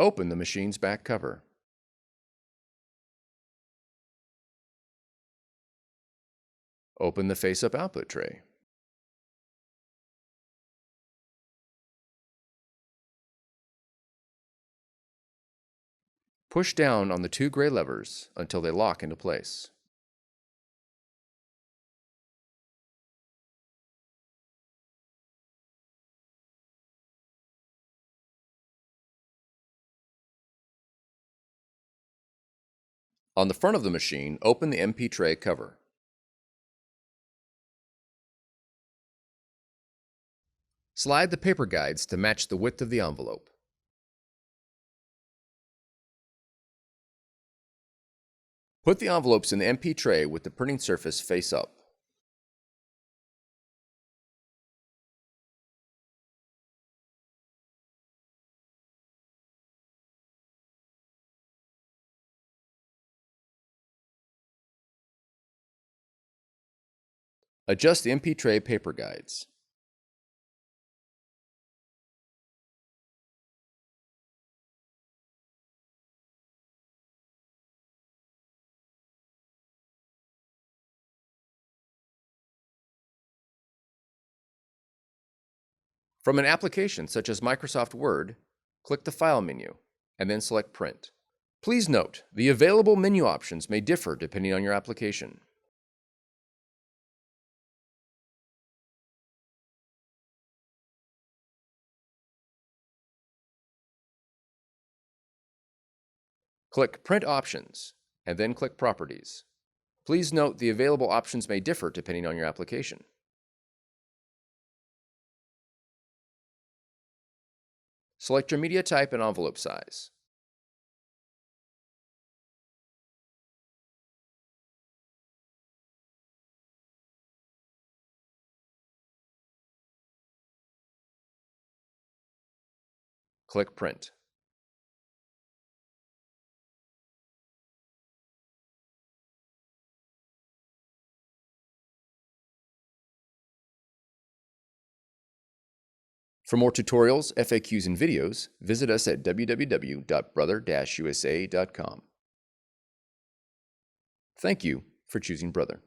Open the machine's back cover. Open the face-up output tray. Push down on the two gray levers until they lock into place. On the front of the machine, open the MP tray cover. Slide the paper guides to match the width of the envelope. Put the envelopes in the MP tray with the printing surface face up. Adjust the MP tray paper guides. From an application such as Microsoft Word, click the File menu and then select Print. Please note, the available menu options may differ depending on your application. Click Print Options and then click Properties. Please note the available options may differ depending on your application. Select your media type and envelope size. Click Print. For more tutorials, FAQs, and videos, visit us at www.brother-usa.com. Thank you for choosing Brother.